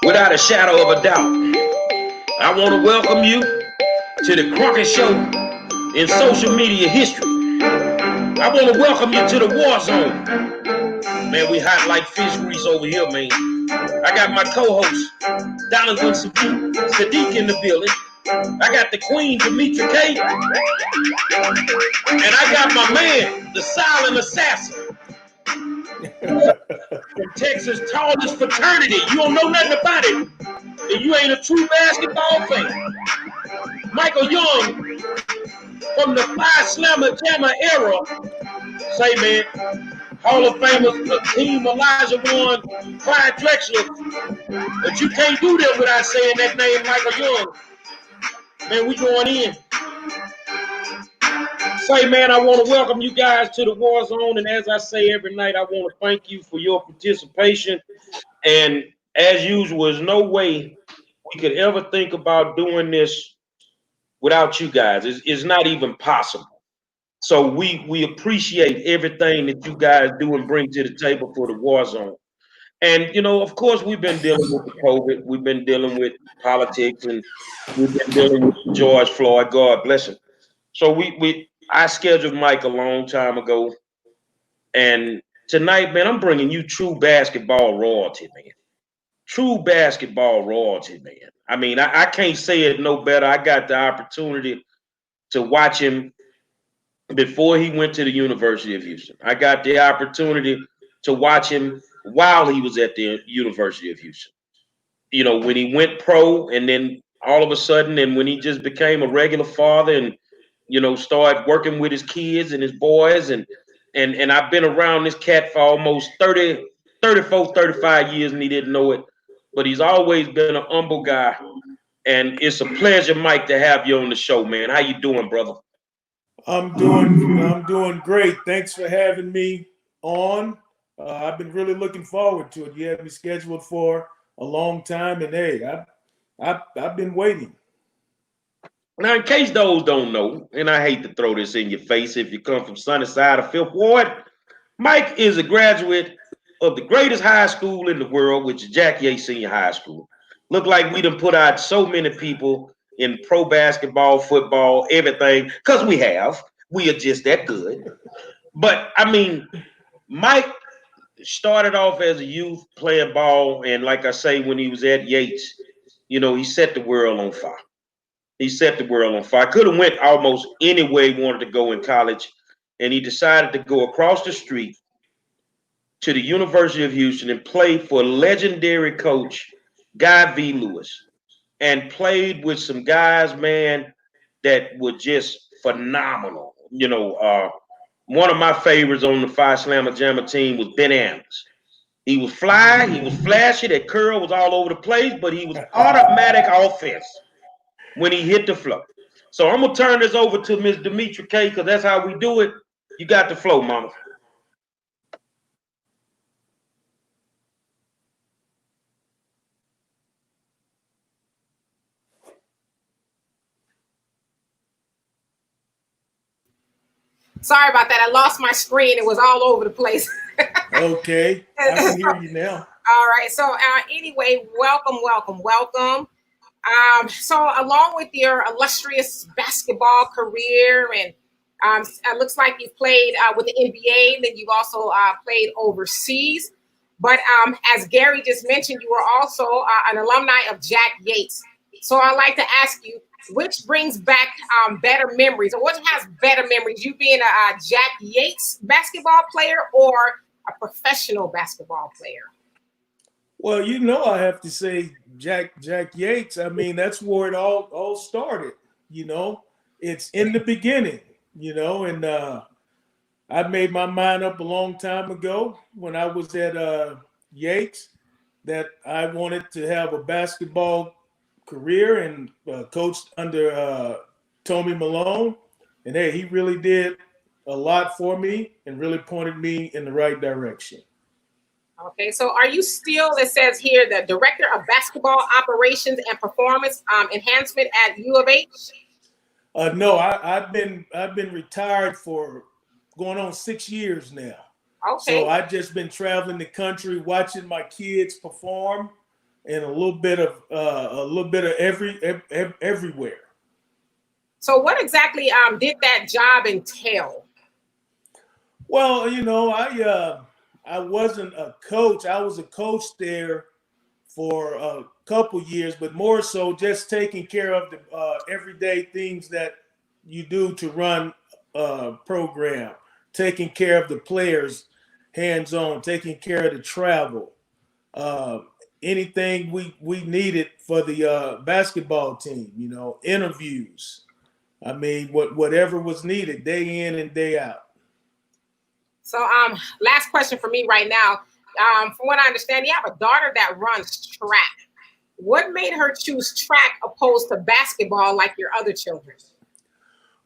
Without a shadow of a doubt, I want to welcome you to the Crockett Show in social media history. I want to welcome you to the war zone. Man, we hot like fish grease over here, man. I got my co-host, Donovan Sadiq in the building. I got the queen, Demetra K. And I got my man, the silent assassin from Texas' tallest fraternity. You don't know nothing about it, and you ain't a true basketball fan. Michael Young from the Phi Slama Jama era. Say, man, Hall of Famers, Team Elijah Warren, Clyde Drexler. But you can't do that without saying that name, Michael Young. Man, we going in. Say, man, I want to welcome you guys to the War Zone. And as I say every night, I want to thank you for your participation. And as usual, there's no way we could ever think about doing this without you guys. It's not even possible. So we appreciate everything that you guys do and bring to the table for the War Zone. And, you know, of course, we've been dealing with the COVID. We've been dealing with politics, and we've been dealing with George Floyd. God bless him. So I scheduled Mike a long time ago. And tonight, man, I'm bringing you true basketball royalty, man. True basketball royalty, man. I mean, I can't say it no better. I got the opportunity to watch him before he went to the University of Houston. I got the opportunity to watch him while he was at the University of Houston. You know, when he went pro, and then all of a sudden, and when he just became a regular father and, you know, started working with his kids and his boys. And I've been around this cat for almost 30, 34, 35 years, and he didn't know it. But he's always been an humble guy. And it's a pleasure, Mike, to have you on the show, man. How you doing, brother? I'm doing great. Thanks for having me on. I've been really looking forward to it. You had me scheduled for a long time, and hey, I've been waiting. Now, in case those don't know, and I hate to throw this in your face if you come from sunny side of Fifth Ward, Mike is a graduate of the greatest high school in the world, which is Jack Yates Senior High School. Look like we done put out so many people in pro basketball, football, everything, because we have. We are just that good. But, I mean, Mike started off as a youth playing ball, and like I say, when he was at Yates, you know, he set the world on fire. He set the world on fire. Could have went almost anywhere he wanted to go in college, and he decided to go across the street to the University of Houston and play for legendary coach Guy V. Lewis, and played with some guys, man, that were just phenomenal. You know, one of my favorites on the Phi Slama Jama team was Ben Adams. He was fly, he was flashy, that curl was all over the place, but he was automatic offense when he hit the floor. So I'm gonna turn this over to Miss Demetra K, because that's how we do it. You got the flow, mama. Sorry about that. I lost my screen. It was all over the place. Okay, I can hear you now. All right. So anyway, welcome. So along with your illustrious basketball career, and it looks like you've played with the NBA, and then you've also played overseas. But as Gary just mentioned, you were also an alumni of Jack Yates. So I'd like to ask you, which brings back better memories, or what has better memories? You being a Jack Yates basketball player or a professional basketball player? Well, you know, I have to say Jack Yates. I mean, that's where it all started. You know, it's in the beginning. You know, and I made my mind up a long time ago when I was at Yates that I wanted to have a basketball career, and coached under Tommy Malone. And hey, he really did a lot for me and really pointed me in the right direction. Okay, so are you still, it says here, the director of basketball operations and performance enhancement at U of H? No, I've been retired for going on 6 years now. Okay. So I just been traveling the country, watching my kids perform, and a little bit of everywhere. So what exactly did that job entail? Well, I wasn't a coach. I was a coach there for a couple years, but more so just taking care of the everyday things that you do to run a program, taking care of the players hands on, taking care of the travel, uh, anything we needed for the basketball team, interviews. I mean, whatever was needed day in and day out. So last question for me right now. From what I understand, you have a daughter that runs track. What made her choose track opposed to basketball like your other children?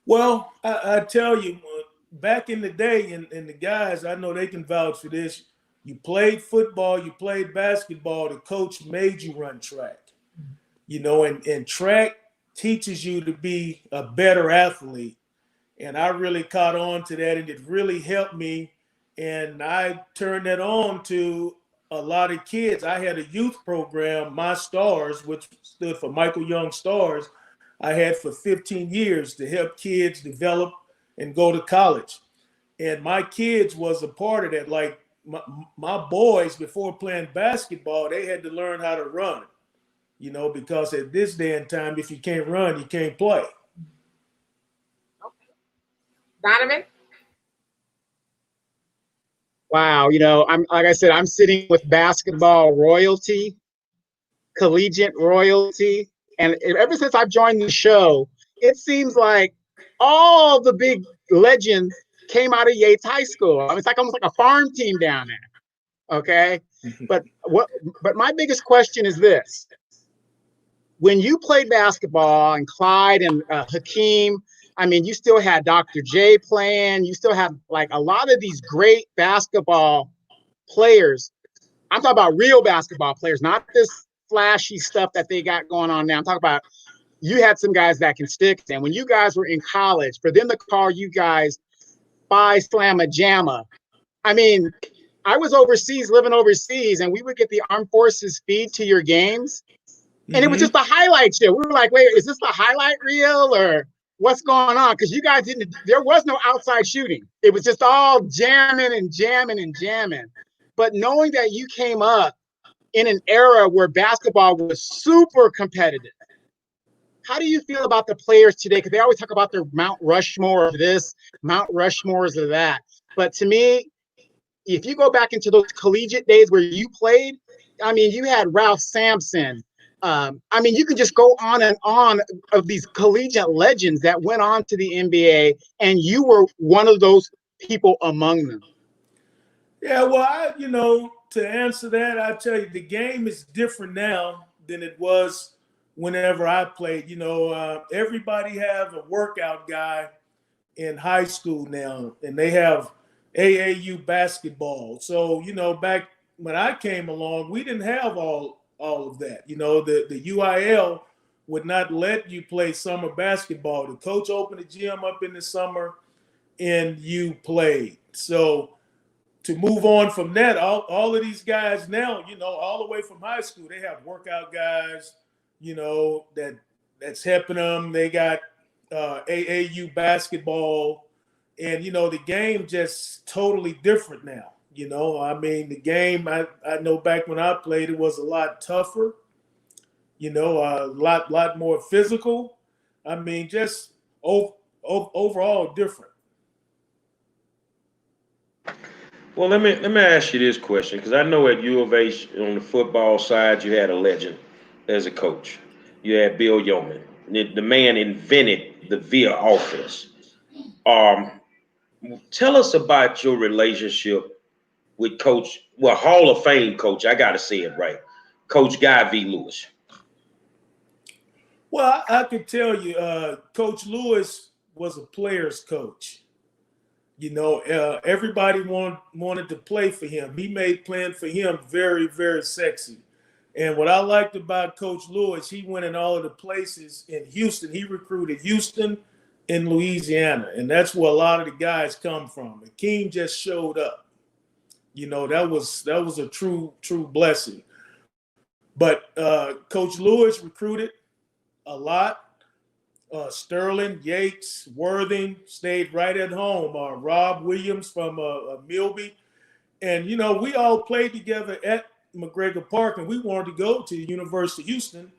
Well, I tell you, back in the day, and the guys, I know they can vouch for this. You played football, you played basketball, the coach made you run track. And track teaches you to be a better athlete. And I really caught on to that, and it really helped me. And I turned that on to a lot of kids. I had a youth program, My Stars, which stood for Michael Young Stars. I had for 15 years to help kids develop and go to college. And my kids was a part of that. Like my boys, before playing basketball, they had to learn how to run, because at this day and time, if you can't run, you can't play. Donovan? Wow, I'm like I said, I'm sitting with basketball royalty, collegiate royalty, and ever since I've joined the show, it seems like all the big legends came out of Yates High School. I mean, it's like almost like a farm team down there. Okay, but my biggest question is this: when you played basketball and Clyde and Hakeem, I mean, you still had Dr. J playing. You still have like a lot of these great basketball players. I'm talking about real basketball players, not this flashy stuff that they got going on now. I'm talking about you had some guys that can stick. And when you guys were in college, for them to call you guys Phi Slama Jama, I mean, I was overseas, living overseas, and we would get the armed forces feed to your games. And it was just a highlight show. We were like, wait, is this the highlight reel or what's going on? Because you guys there was no outside shooting. It was just all jamming and jamming and jamming. But knowing that you came up in an era where basketball was super competitive, how do you feel about the players today? Because they always talk about their Mount Rushmore of this, Mount Rushmores of that. But to me, if you go back into those collegiate days where you played, I mean, you had Ralph Sampson. I mean, you can just go on and on of these collegiate legends that went on to the NBA, and you were one of those people among them. Yeah, well, to answer that, I tell you, the game is different now than it was whenever I played. Everybody have a workout guy in high school now, and they have AAU basketball. So, back when I came along, we didn't have all of that. The UIL would not let you play summer basketball. The coach opened the gym up in the summer, and you played. So to move on from that, all of these guys now, all the way from high school, they have workout guys, that's helping them. They got AAU basketball, and the game just totally different now. I mean, the game, I know back when I played, it was a lot tougher, a lot more physical. I mean, just overall different. Well, let me ask you this question, because I know at U of H on the football side you had a legend as a coach. You had Bill Yeoman. The man invented the VIA offense. Um, Tell us about your relationship with Hall of Fame coach. I got to say it right, Coach Guy V. Lewis. Well, I could tell you, Coach Lewis was a player's coach. Everybody wanted to play for him. He made playing for him very, very sexy. And what I liked about Coach Lewis, he went in all of the places in Houston. He recruited Houston and Louisiana, and that's where a lot of the guys come from. Akeem just showed up. You know, that was a true blessing. But Coach Lewis recruited a lot. Sterling, Yates, Worthing stayed right at home. Rob Williams from Milby. And, you know, we all played together at McGregor Park, and we wanted to go to the University of Houston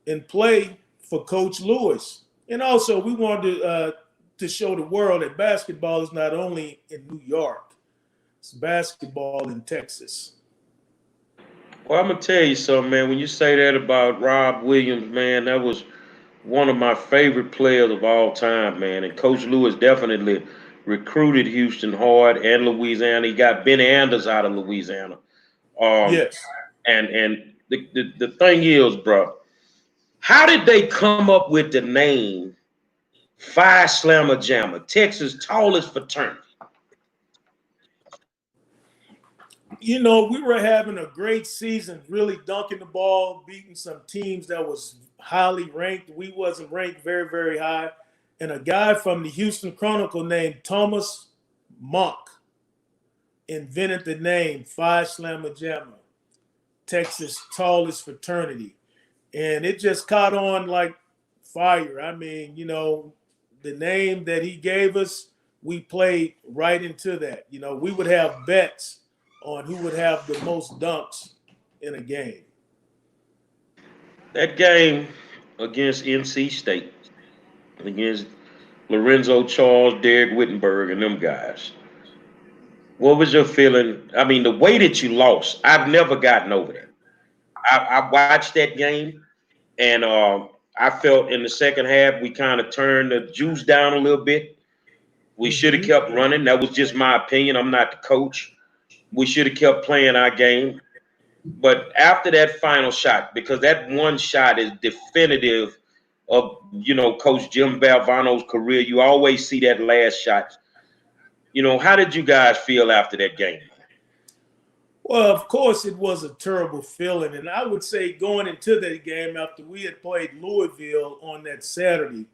and play for Coach Lewis. And also, we wanted to show the world that basketball is not only in New York, it's basketball in Texas. Well, I'm gonna tell you something, man. When you say that about Rob Williams, man, that was one of my favorite players of all time, man. And Coach Lewis definitely recruited Houston hard and Louisiana. He got Ben Anders out of Louisiana. Yes. And the thing is, bro, how did they come up with the name Phi Slama Jama, Texas' tallest fraternity? You know, we were having a great season, really dunking the ball, beating some teams that was highly ranked. We wasn't ranked very, very high. And a guy from the Houston Chronicle named Thomas Monk invented the name Phi Slama Jama, Texas' tallest fraternity. And it just caught on like fire. I mean, you know, the name that he gave us, we played right into that. You know, we would have bets on who would have the most dunks in a game. That game against NC State, against Lorenzo Charles, Derek Wittenberg, and them guys. What was your feeling? I mean, the way that you lost, I've never gotten over that. I watched that game, and I felt in the second half we kind of turned the juice down a little bit. We should have kept running. That was just my opinion. I'm not the coach. We should have kept playing our game. But after that final shot, because that one shot is definitive of, you know, Coach Jim Valvano's career, you always see that last shot. You know, how did you guys feel after that game? Well, of course, it was a terrible feeling. And I would say going into that game after we had played Louisville on that Saturday,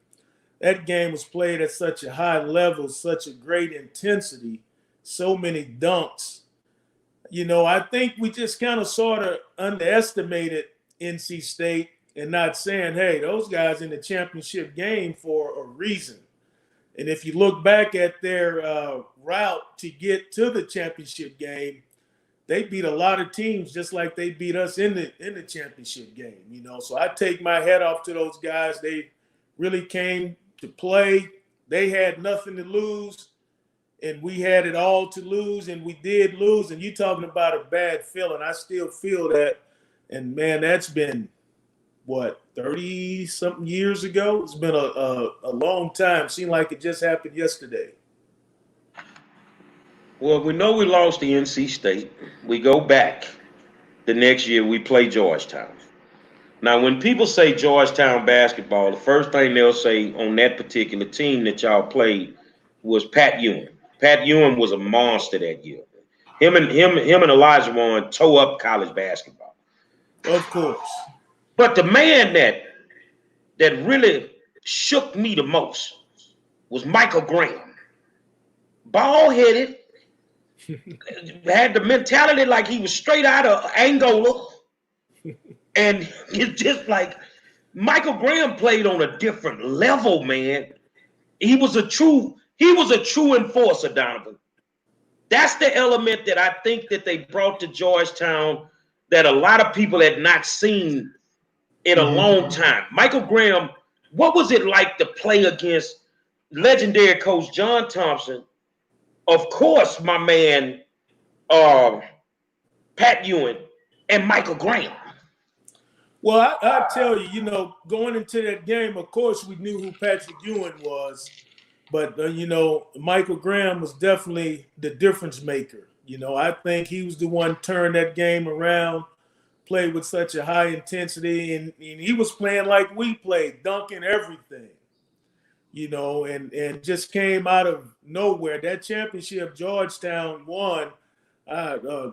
that game was played at such a high level, such a great intensity, so many dunks. You know, I think we just kind of sort of underestimated NC State and not saying, hey, those guys in the championship game for a reason. And if you look back at their route to get to the championship game, they beat a lot of teams just like they beat us in the championship game. You know, so I take my hat off to those guys. They really came to play. They had nothing to lose, and we had it all to lose, and we did lose. And you talking about a bad feeling. I still feel that. And, man, that's been, what, 30-something years ago? It's been a long time. Seemed like it just happened yesterday. Well, we know we lost to NC State. We go back the next year, we play Georgetown. Now, when people say Georgetown basketball, the first thing they'll say on that particular team that y'all played was Pat Ewing. Pat Ewing was a monster that year. Him and Elijah Warren tore up college basketball. Of course. But the man that really shook me the most was Michael Graham. Bald-headed, had the mentality like he was straight out of Angola. And it's just like Michael Graham played on a different level, man. He was a true enforcer, Donovan. That's the element that I think that they brought to Georgetown that a lot of people had not seen in a long time. Michael Graham, what was it like to play against legendary coach John Thompson? Of course, my man, Pat Ewing and Michael Graham. Well, I tell you, you know, going into that game, of course, we knew who Patrick Ewing was. But, you know, Michael Graham was definitely the difference maker. You know, I think he was the one turned that game around, played with such a high intensity, and he was playing like we played, dunking everything, you know, and just came out of nowhere. That championship Georgetown won.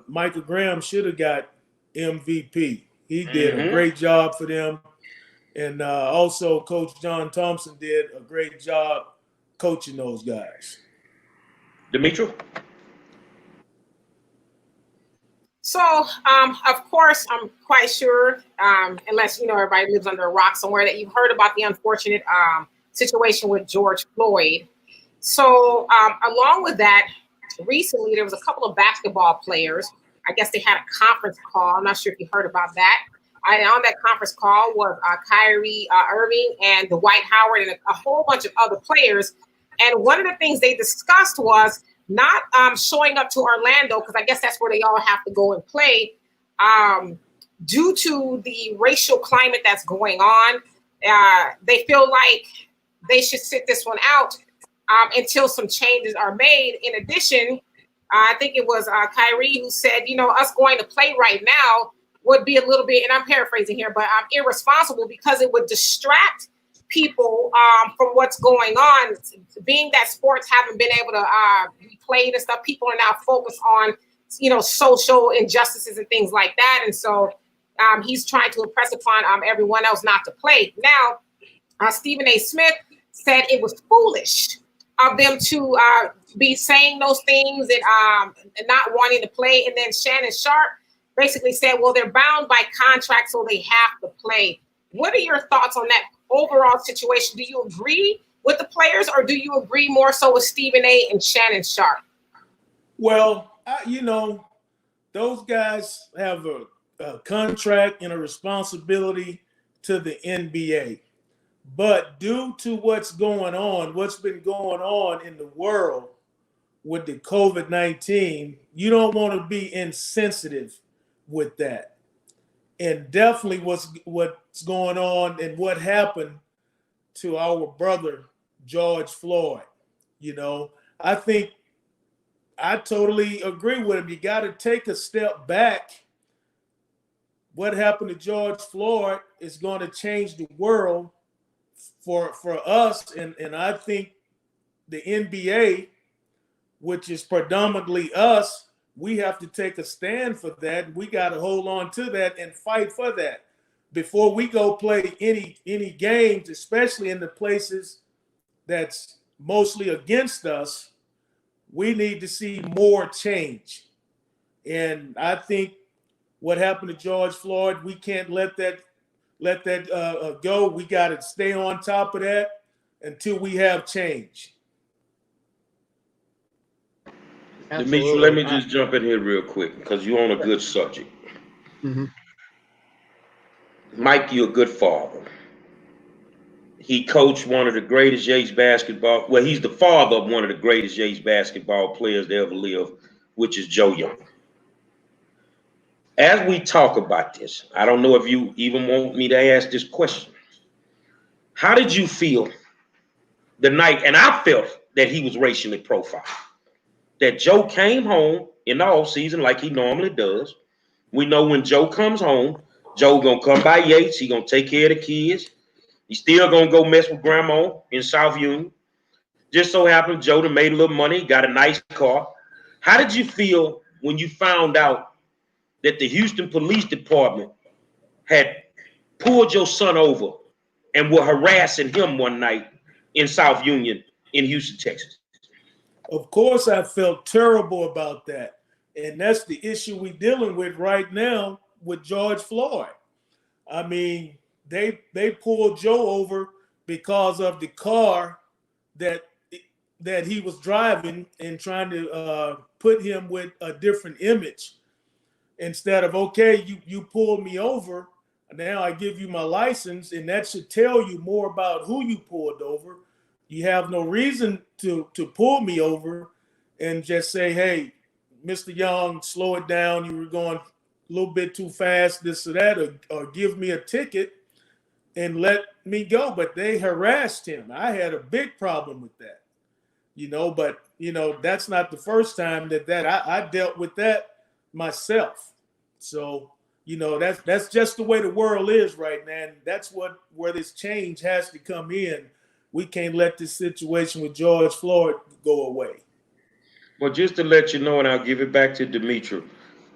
Michael Graham should have got MVP. He did a great job for them. And also Coach John Thompson did a great job coaching those guys. Demetri? So, of course, I'm quite sure, unless everybody lives under a rock somewhere, that you've heard about the unfortunate situation with George Floyd. So, along with that, recently there was a couple of basketball players. I guess they had a conference call. I'm not sure if you heard about that. On that conference call was Kyrie Irving and Dwight Howard and a whole bunch of other players. And one of the things they discussed was not showing up to Orlando, because I guess that's where they all have to go and play, due to the racial climate that's going on. They feel like they should sit this one out until some changes are made. In addition, I think it was Kyrie who said, us going to play right now would be a little bit, and I'm paraphrasing here, but irresponsible, because it would distract people from what's going on. Being that sports haven't been able to be played and stuff, people are now focused on social injustices and things like that. And so he's trying to impress upon everyone else not to play. Now, Stephen A. Smith said it was foolish of them to be saying those things and not wanting to play. And then Shannon Sharp basically said, well, they're bound by contract, so they have to play. What are your thoughts on that overall situation? Do you agree with the players, or do you agree more so with Stephen A. and Shannon Sharp? Well, those guys have a contract and a responsibility to the NBA. But due to what's been going on in the world with the COVID-19, you don't want to be insensitive with that. And definitely what's going on and what happened to our brother, George Floyd. I think I totally agree with him. You got to take a step back. What happened to George Floyd is going to change the world for us. And I think the NBA, which is predominantly us, we have to take a stand for that. We got to hold on to that and fight for that before we go play any games, especially in the places that's mostly against us. We need to see more change. And I think what happened to George Floyd, we can't let that go. We got to stay on top of that until we have change. Demetri, let me just jump in here real quick because you're on a good subject. Mm-hmm. Mike, you're a good father. He coached one of the greatest Yates basketball. Well, he's the father of one of the greatest Yates basketball players to ever live, which is Joe Young. As we talk about this, I don't know if you even want me to ask this question. How did you feel the night? And I felt that he was racially profiled. That Joe came home in the offseason like he normally does. We know when Joe comes home, Joe gonna come by Yates. He gonna take care of the kids. He's still gonna go mess with grandma in South Union. Just so happened Joe done made a little money, got a nice car. How did you feel when you found out that the Houston Police Department had pulled your son over and were harassing him one night in South Union in Houston, Texas? Of course, I felt terrible about that. And that's the issue we're dealing with right now with George Floyd. I mean, they pulled Joe over because of the car that he was driving and trying to put him with a different image. Instead of, okay, you pulled me over, now I give you my license, and that should tell you more about who you pulled over. You have no reason to pull me over and just say, hey, Mr. Young, slow it down. You were going a little bit too fast, this or that, or give me a ticket and let me go. But they harassed him. I had a big problem with that, but, that's not the first time that I dealt with that myself. So, that's just the way the world is right now. And that's where this change has to come in. We can't let this situation with George Floyd go away. Well, just to let you know, and I'll give it back to Demetri.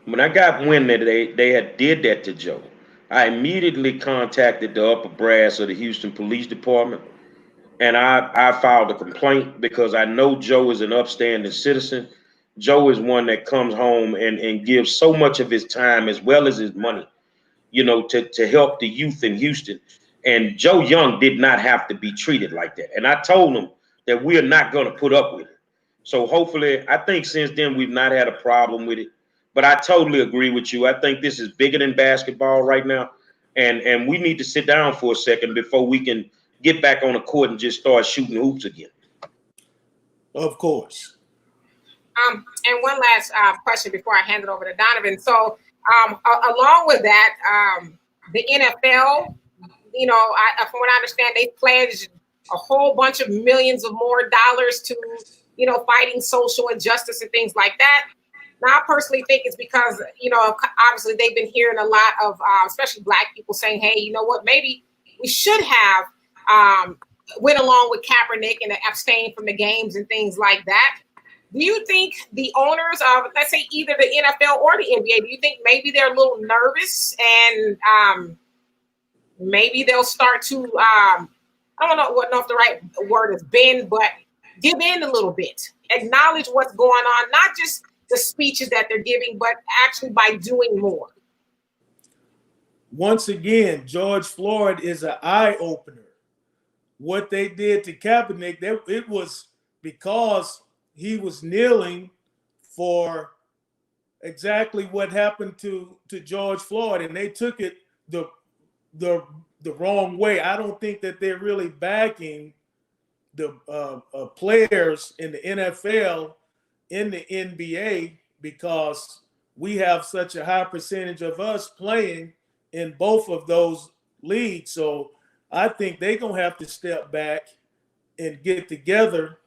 When I got wind that they had did that to Joe, I immediately contacted the upper brass of the Houston Police Department, and I filed a complaint because I know Joe is an upstanding citizen, Joe is one that comes home and gives so much of his time as well as his money, to help the youth in Houston. And Joe Young did not have to be treated like that. And I told him that we are not going to put up with it. So hopefully, I think since then we've not had a problem with it. But I totally agree with you. I think this is bigger than basketball right now. And we need to sit down for a second before we can get back on the court and just start shooting hoops again. Of course. And one last question before I hand it over to Donovan. So, along with that, the NFL, from what I understand, they pledged a whole bunch of millions of more dollars to, fighting social injustice and things like that. Now, I personally think it's because, obviously they've been hearing a lot of, especially Black people saying, hey, you know what, maybe we should have went along with Kaepernick and abstained from the games and things like that. Do you think the owners of, let's say, either the NFL or the NBA, do you think maybe they're a little nervous and maybe they'll start to, I don't know if the right word is bend, but give in a little bit, acknowledge what's going on, not just the speeches that they're giving, but actually by doing more? Once again, George Floyd is an eye opener. What they did to Kaepernick, it was because he was kneeling for exactly what happened to George Floyd, and they took it the wrong way. I don't think that they're really backing the players in the NFL, in the NBA, because we have such a high percentage of us playing in both of those leagues. So I think they're going to have to step back and get together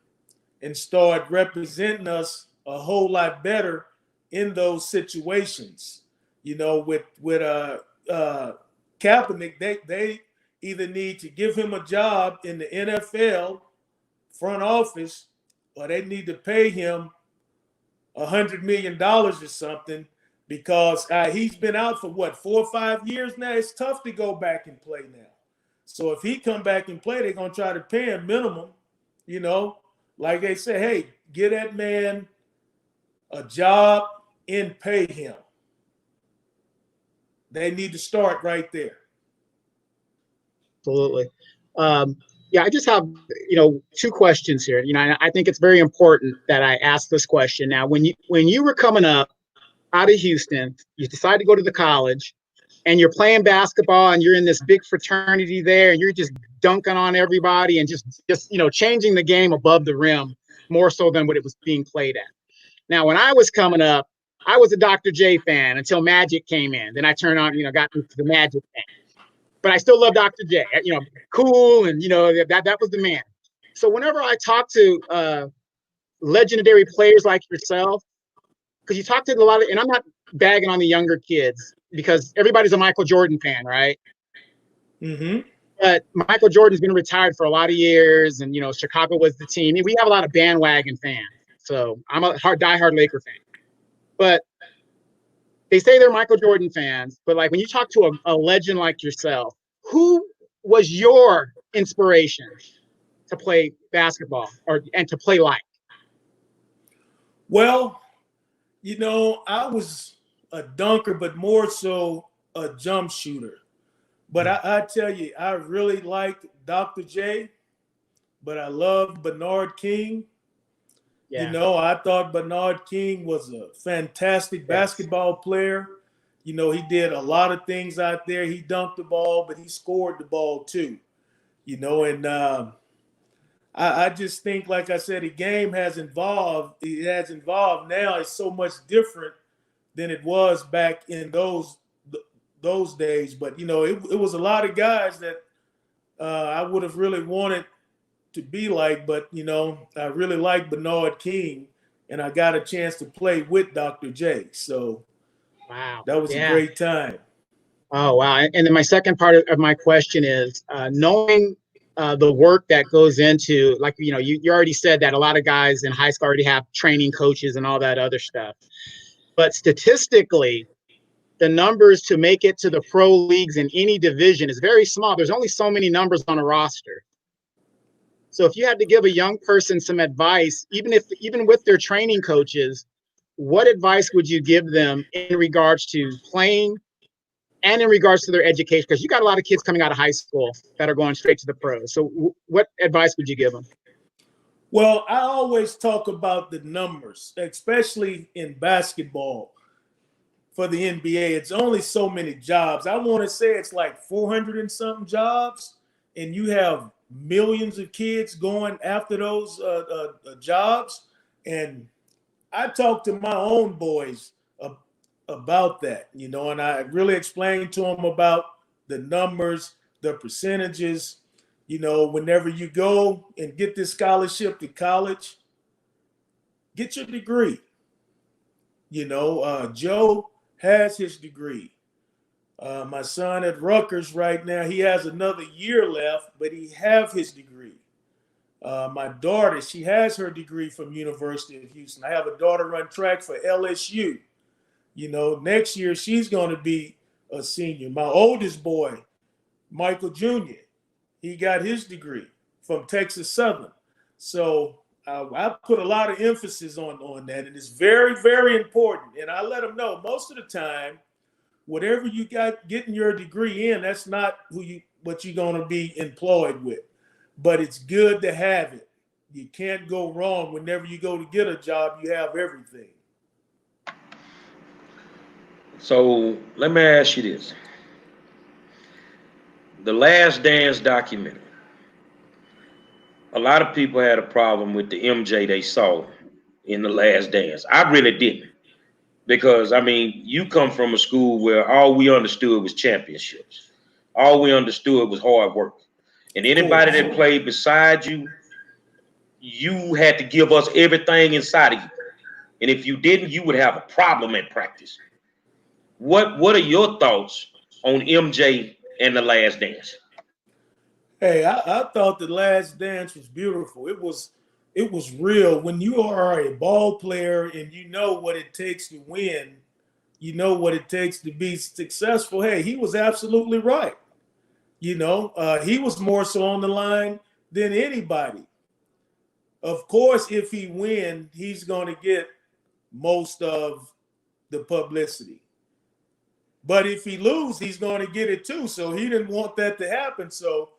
and start representing us a whole lot better in those situations. With Kaepernick, they either need to give him a job in the NFL front office, or they need to pay him $100 million or something, because he's been out for 4 or 5 years now. It's tough to go back and play now. So if he come back and play, they're going to try to pay him minimum, like they say, hey, get that man a job and pay him. They need to start right there. Absolutely. Yeah, I just have, two questions here. I think it's very important that I ask this question. Now, when you were coming up out of Houston, you decide to go to the college, and you're playing basketball, and you're in this big fraternity there, and you're just dunking on everybody and just changing the game above the rim more so than what it was being played at. Now, when I was coming up, I was a Dr. J fan until Magic came in. Then I turned on, got into the Magic fan. But I still love Dr. J, cool. And, that was the man. So whenever I talk to legendary players like yourself, because you talk to a lot of, and I'm not bagging on the younger kids because everybody's a Michael Jordan fan, right? Mm-hmm. But Michael Jordan's been retired for a lot of years, and, Chicago was the team. We have a lot of bandwagon fans. So I'm a diehard Laker fan. But they say they're Michael Jordan fans, but like when you talk to a legend like yourself, who was your inspiration to play basketball and to play like? Well, I was a dunker, but more so a jump shooter. But I tell you, I really liked Dr. J, but I loved Bernard King. Yeah. I thought Bernard King was a fantastic basketball player. He did a lot of things out there. He dunked the ball, but he scored the ball too. And I just think, like I said, the game has evolved. It has evolved now. It's so much different than it was back in those days. But, it was a lot of guys that I would have really wanted to be like, but I really like Bernard King, and I got a chance to play with Dr. J. So wow, that was a great time. Oh wow! And then my second part of my question is knowing the work that goes into, like you already said that a lot of guys in high school already have training coaches and all that other stuff, but statistically, the numbers to make it to the pro leagues in any division is very small. There's only so many numbers on a roster. So if you had to give a young person some advice, even with their training coaches, what advice would you give them in regards to playing and in regards to their education? Because you got a lot of kids coming out of high school that are going straight to the pros. So what advice would you give them? Well, I always talk about the numbers, especially in basketball for the NBA. It's only so many jobs. I want to say it's like 400 and something jobs, and you have millions of kids going after those jobs. And I talk to my own boys about that, you know, and I really explained to them about the numbers, the percentages. You know, whenever you go and get this scholarship to college, get your degree. You know, Joe has his degree. My son at Rutgers right now, he has another year left, but he have his degree. My daughter, she has her degree from University of Houston. I have a daughter run track for LSU. You know, next year she's going to be a senior. My oldest boy, Michael Jr., he got his degree from Texas Southern. So I put a lot of emphasis on that, and it's very, very important. And I let them know most of the time, whatever you got getting your degree in, that's not what you're going to be employed with. But it's good to have it. You can't go wrong. Whenever you go to get a job, you have everything. So let me ask you this. The Last Dance documentary. A lot of people had a problem with the MJ they saw in The Last Dance. I really didn't. Because, I mean, you come from a school where all we understood was championships. All we understood was hard work. And anybody that played beside you, you had to give us everything inside of you. And if you didn't, you would have a problem at practice. What are your thoughts on MJ and The Last Dance? Hey, I thought The Last Dance was beautiful. It was real. When you are a ball player and you know what it takes to win, you know what it takes to be successful. Hey, he was absolutely right. You know, he was more so on the line than anybody. Of course, if he wins, he's going to get most of the publicity. But if he loses, he's going to get it too. So he didn't want that to happen. So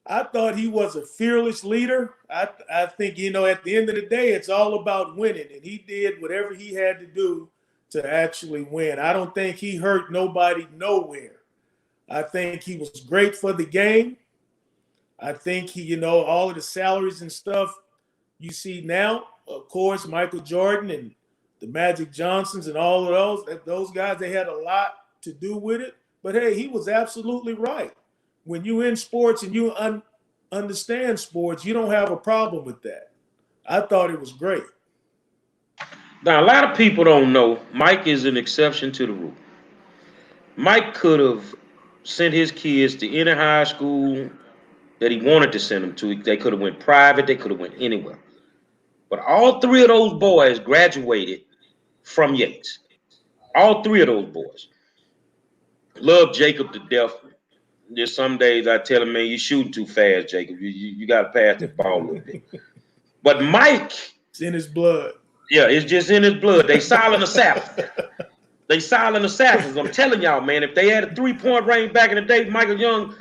I thought he was a fearless leader. I think, you know, at the end of the day, it's all about winning. And he did whatever he had to do to actually win. I don't think he hurt nobody nowhere. I think he was great for the game. I think he, you know, all of the salaries and stuff you see now, of course, Michael Jordan and the Magic Johnsons and all of those guys, they had a lot to do with it. But hey, he was absolutely right. When you're in sports and you understand sports, you don't have a problem with that. I thought it was great. Now, a lot of people don't know Mike is an exception to the rule. Mike could have sent his kids to any high school that he wanted to send them to. They could have went private. They could have went anywhere. But all three of those boys graduated from Yates. All three of those boys. Love Jacob to death. Just some days I tell him, man, you're shooting too fast, Jacob. You got to pass that ball a little bit. But Mike. It's in his blood. Yeah, it's just in his blood. They silent assassins. They silent assassins. I'm telling y'all, man, if they had a three-point range back in the day, Michael Young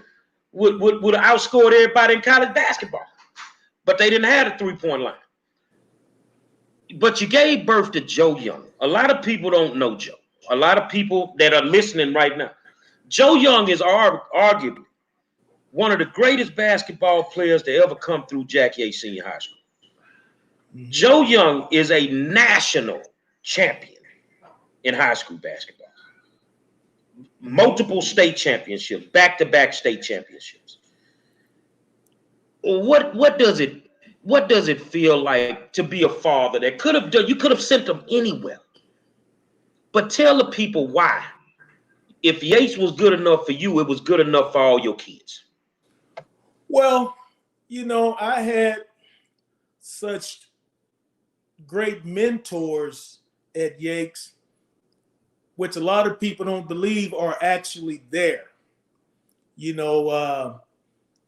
would have outscored everybody in college basketball. But they didn't have a three-point line. But you gave birth to Joe Young. A lot of people don't know Joe. A lot of people that are listening right now. Joe Young is arguably one of the greatest basketball players to ever come through Jack Yates Senior High School. Mm-hmm. Joe Young is a national champion in high school basketball. Multiple state championships, back-to-back state championships. What does it feel like to be a father that you could have sent them anywhere? But tell the people why. If Yates was good enough for you, it was good enough for all your kids. Well, you know, I had such great mentors at Yates, which a lot of people don't believe are actually there. You know,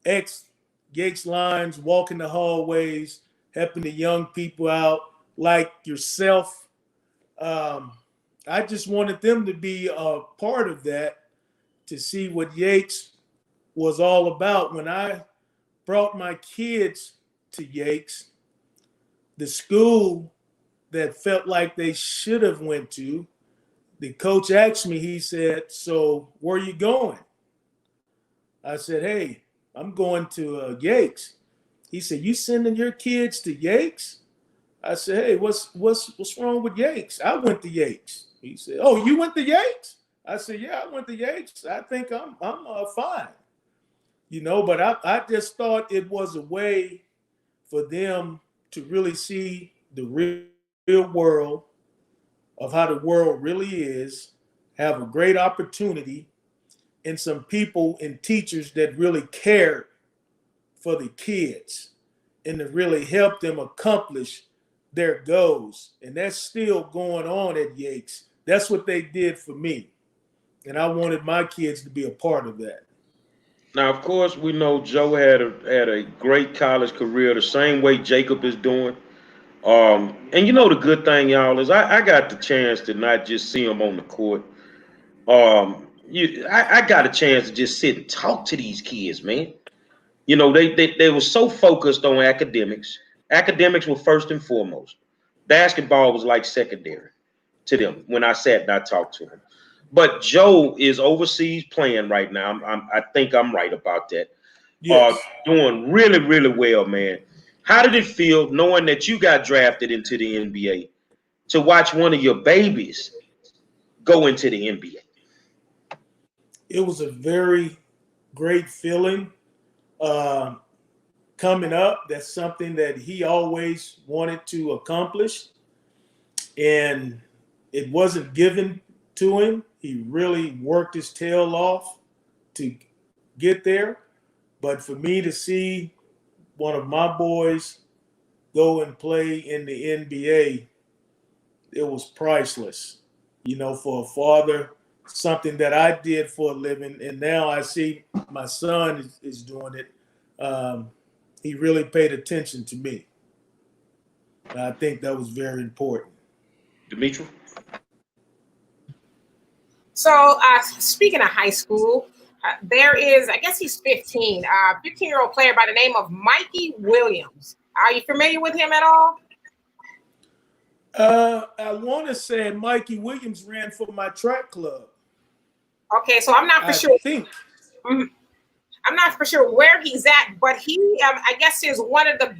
ex-Yates lines, walking the hallways, helping the young people out like yourself. I just wanted them to be a part of that, to see what Yates was all about. When I brought my kids to Yates, the school that felt like they should have went to, the coach asked me, he said, "So where are you going?" I said, "Hey, I'm going to Yates." He said, "You sending your kids to Yates?" I said, "Hey, what's wrong with Yates? I went to Yates." He said, "Oh, you went to Yates?" I said, "Yeah, I went to Yates. I think I'm fine." But I just thought it was a way for them to really see the real world of how the world really is, have a great opportunity, and some people and teachers that really cared for the kids and to really help them accomplish their goals. And that's still going on at Yates. That's what they did for me. And I wanted my kids to be a part of that. Now, of course, we know Joe had a great college career, the same way Jacob is doing. And the good thing, y'all, is I got the chance to not just see him on the court. I got a chance to just sit and talk to these kids, man. They were so focused on academics. Academics were first and foremost. Basketball was like secondary to them when I sat and I talked to them. But Joe is overseas playing right now. I think I'm right about that. Yes. Doing really, really well, man. How did it feel knowing that you got drafted into the NBA to watch one of your babies go into the NBA? It was a very great feeling. Coming up, that's something that he always wanted to accomplish, and it wasn't given to him. He really worked his tail off to get there. But for me to see one of my boys go and play in the NBA, it was priceless. For a father, something that I did for a living, and now I see my son is doing it. He really paid attention to me. And I think that was very important. Dimitri? So, speaking of high school, there is, I guess he's 15, 15-year-old player by the name of Mikey Williams. Are you familiar with him at all? I want to say Mikey Williams ran for my track club. Okay, so I'm not for sure. Mm-hmm. I'm not for sure where he's at, but he, I guess, is one of the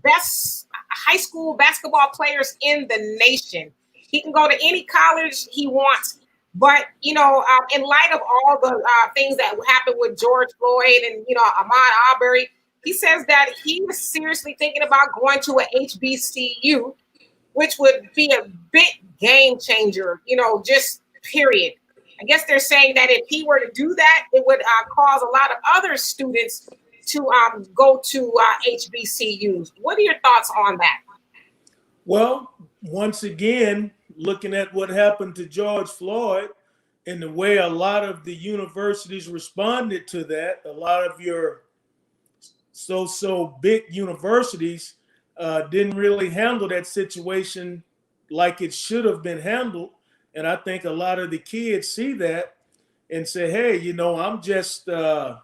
best high school basketball players in the nation. He can go to any college he wants. But, in light of all the things that happened with George Floyd and, Ahmaud Arbery, he says that he was seriously thinking about going to a HBCU, which would be a big game changer, just period. I guess they're saying that if he were to do that, it would cause a lot of other students to go to HBCUs. What are your thoughts on that? Well, once again, looking at what happened to George Floyd and the way a lot of the universities responded to that, a lot of your so big universities didn't really handle that situation like it should have been handled. And I think a lot of the kids see that and say, hey, I'm just a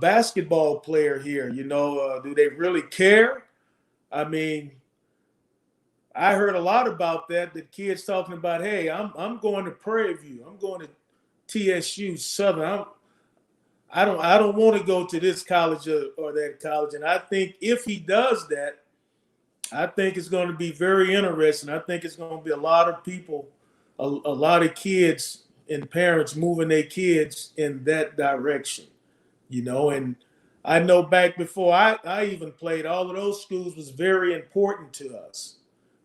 basketball player here. Do they really care? I mean, I heard a lot about that. The kids talking about, hey, I'm going to Prairie View. I'm going to TSU Southern. I don't want to go to this college or that college. And I think if he does that, I think it's going to be very interesting. I think it's going to be a lot of people, a lot of kids and parents moving their kids in that direction, And I know back before I even played, all of those schools was very important to us.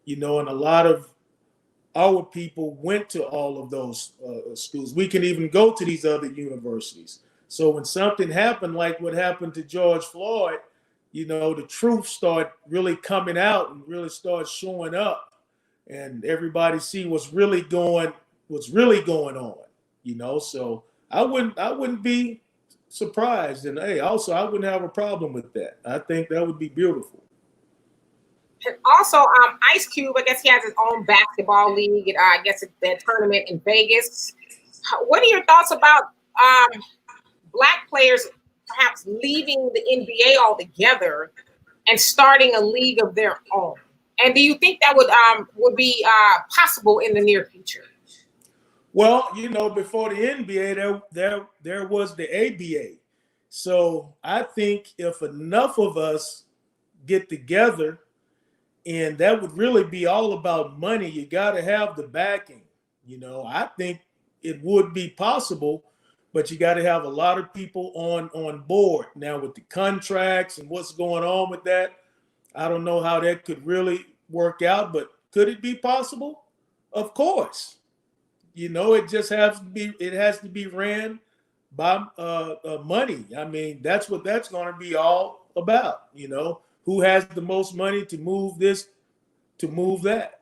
And a lot of our people went to all of those schools. We can even go to these other universities. So when something happened like what happened to George Floyd, the truth start really coming out and really start showing up, and everybody see what's really going on. So I wouldn't be surprised, and hey, also I wouldn't have a problem with that. I think that would be beautiful. Also, Ice Cube, I guess he has his own basketball league. And, I guess it's the tournament in Vegas. What are your thoughts about black players perhaps leaving the NBA altogether and starting a league of their own? And do you think that would be possible in the near future? Well, before the NBA, there was the ABA. So I think if enough of us get together, and that would really be all about money, you got to have the backing. I think it would be possible, but you got to have a lot of people on board. Now with the contracts and what's going on with that, I don't know how that could really work out, but could it be possible? Of course. It just has to be ran by money. I mean, that's what that's going to be all about. Who has the most money to move this, to move that.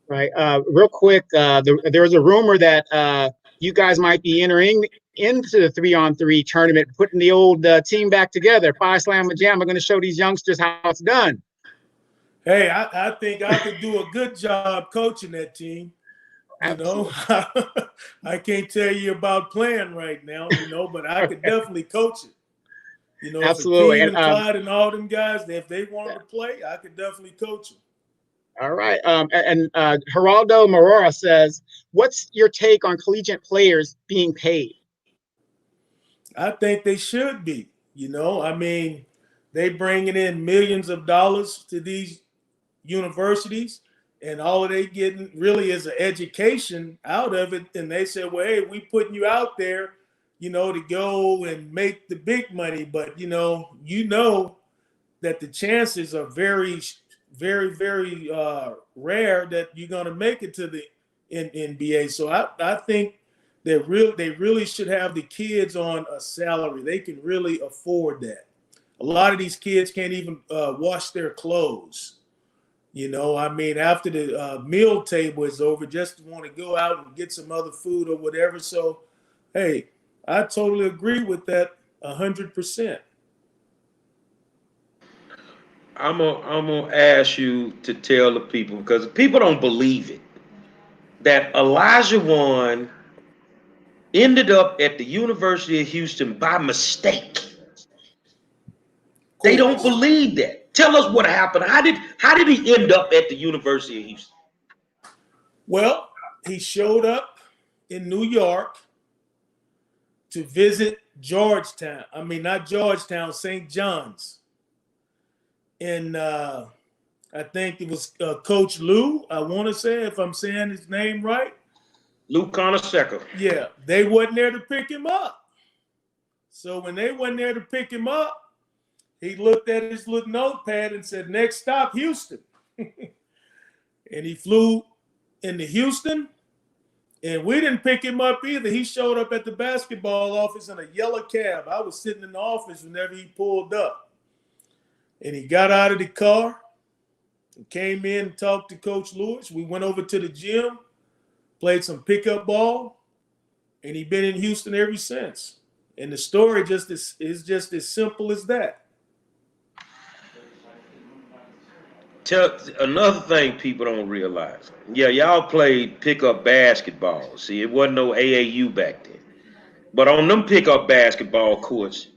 Right. Real quick, there was a rumor that you guys might be entering into the 3-on-3 tournament, putting the old team back together. Phi Slama Jama going to show these youngsters how it's done. Hey, I think I could do a good job coaching that team. I can't tell you about playing right now, but I could definitely coach it. Absolutely. If Clyde and all them guys, if they wanted to play, I could definitely coach them. All right. And Geraldo Morora says, what's your take on collegiate players being paid? I think they should be. I mean, they bringing in millions of dollars to these universities, and all they getting really is an education out of it. And they said, well, hey, we putting you out there, to go and make the big money. But, that the chances are very, very, very rare that you're going to make it to the NBA. So I think they really should have the kids on a salary. They can really afford that. A lot of these kids can't even wash their clothes. I mean, after the meal table is over, just want to go out and get some other food or whatever. So, hey, I totally agree with that 100%. I'm gonna ask you to tell the people, because people don't believe it, that Elijah Wan ended up at the University of Houston by mistake. They don't believe that. Tell us what happened. How did he end up at the University of Houston? Well, he showed up in New York to visit Georgetown. I mean, not Georgetown, St. John's. And I think it was Coach Lou, I want to say, if I'm saying his name right. Lou Conaseca. Yeah, they wasn't there to pick him up. So when they wasn't there to pick him up, he looked at his little notepad and said, next stop, Houston. And he flew into Houston, and we didn't pick him up either. He showed up at the basketball office in a yellow cab. I was sitting in the office whenever he pulled up. And he got out of the car and came in and talked to Coach Lewis. We went over to the gym, played some pickup ball, and he's been in Houston ever since. And the story is just as simple as that. Tell another thing people don't realize. Yeah, y'all played pickup basketball. See, it wasn't no AAU back then. But on them pickup basketball courts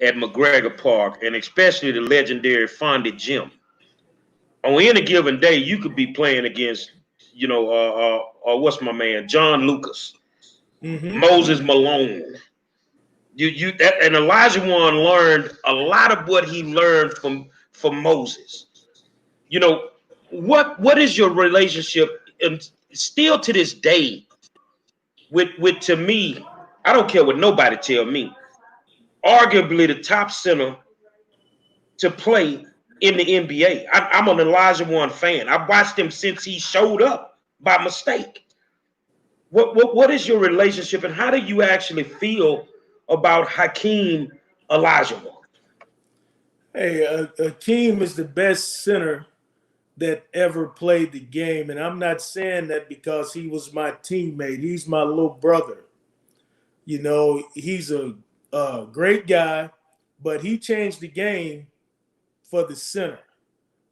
at McGregor Park, and especially the legendary Fondy Gym, on any given day, you could be playing against, what's my man, John Lucas, Moses Malone. And Elijah Wan learned a lot of what he learned from Moses. What is your relationship, and still to this day, with to me, I don't care what nobody tell me, arguably the top center to play in the NBA. I'm an Elijah Wan fan. I've watched him since he showed up by mistake. What is your relationship, and how do you actually feel about Hakeem Olajuwon? Hey, Hakeem is the best center that ever played the game. And I'm not saying that because he was my teammate. He's my little brother. He's a great guy, but he changed the game for the center.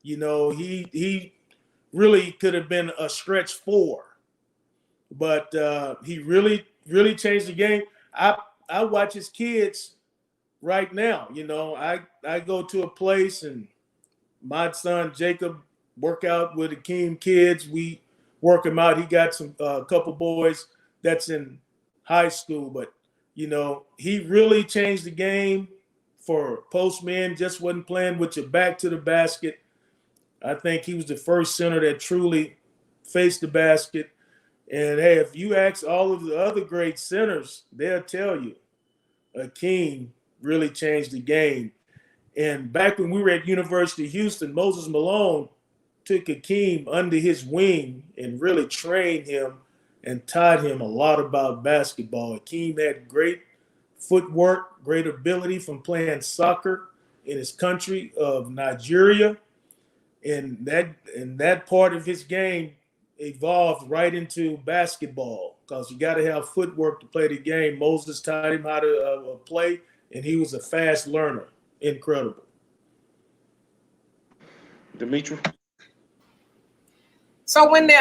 You know, he really could have been a stretch four, but he really changed the game. I watch his kids right now. You know, I go to a place and my son Jacob work out with Akeem kids. We work him out. He got some couple boys that's in high school, but you know, he really changed the game for post men. Just wasn't playing with your back to the basket. I think he was the first center that truly faced the basket. And hey, if you ask all of the other great centers, they'll tell you Akeem really changed the game. And back when we were at University of Houston, Moses Malone took Akeem under his wing and really trained him and taught him a lot about basketball. Akeem had great footwork, great ability from playing soccer in his country of Nigeria. And that part of his game evolved right into basketball because you got to have footwork to play the game. Moses taught him how to play, and he was a fast learner. Incredible. Dimitri? So when the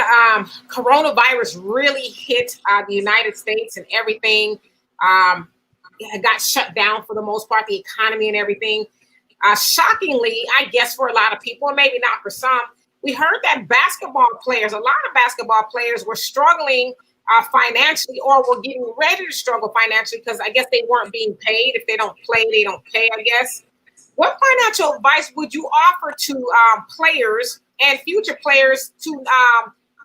coronavirus really hit the United States and everything it got shut down for the most part, the economy and everything, shockingly, I guess for a lot of people, or maybe not for some, we heard that a lot of basketball players were struggling financially or were getting ready to struggle financially because I guess they weren't being paid. If they don't play, they don't pay, I guess. What financial advice would you offer to players and future players to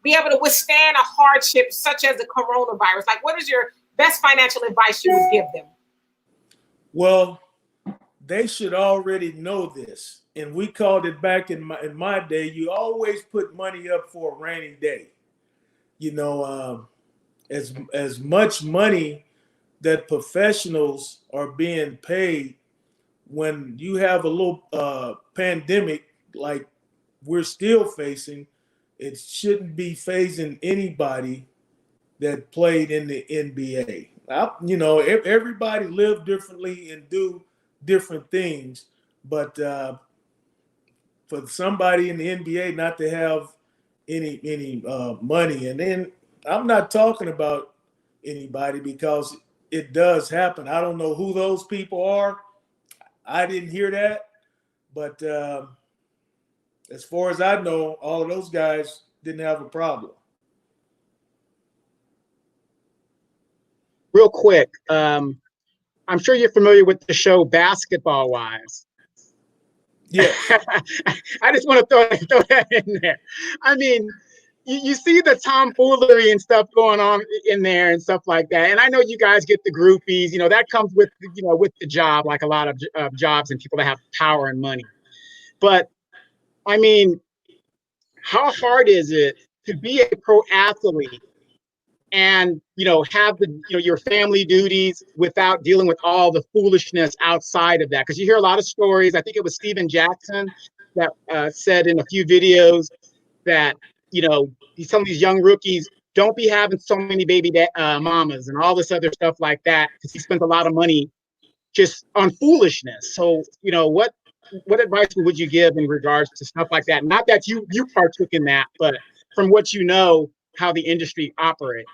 be able to withstand a hardship such as the coronavirus? Like, what is your best financial advice you would give them? Well, they should already know this. And we called it back in my day, you always put money up for a rainy day. You know, as much money that professionals are being paid when you have a little pandemic like we're still facing, it shouldn't be phasing anybody that played in the NBA. You know, everybody live differently and do different things, but for somebody in the NBA not to have any money, and then I'm not talking about anybody because it does happen. I don't know who those people are. I didn't hear that, but as far as I know, all of those guys didn't have a problem. Real quick, I'm sure you're familiar with the show Basketball Wives. Yeah. I just want to throw that in there. I mean, you see the tomfoolery and stuff going on in there and stuff like that. And I know you guys get the groupies, you know, that comes with, you know, with the job, like a lot of jobs and people that have power and money. But I mean, how hard is it to be a pro athlete and, you know, have the, you know, your family duties without dealing with all the foolishness outside of that? Because you hear a lot of stories. I think it was Steven Jackson that said in a few videos that, you know, he's telling these young rookies, don't be having so many baby mamas and all this other stuff like that, because he spent a lot of money just on foolishness. So, you know, what advice would you give in regards to stuff like that? Not that you partook in that, but from what you know, how the industry operates.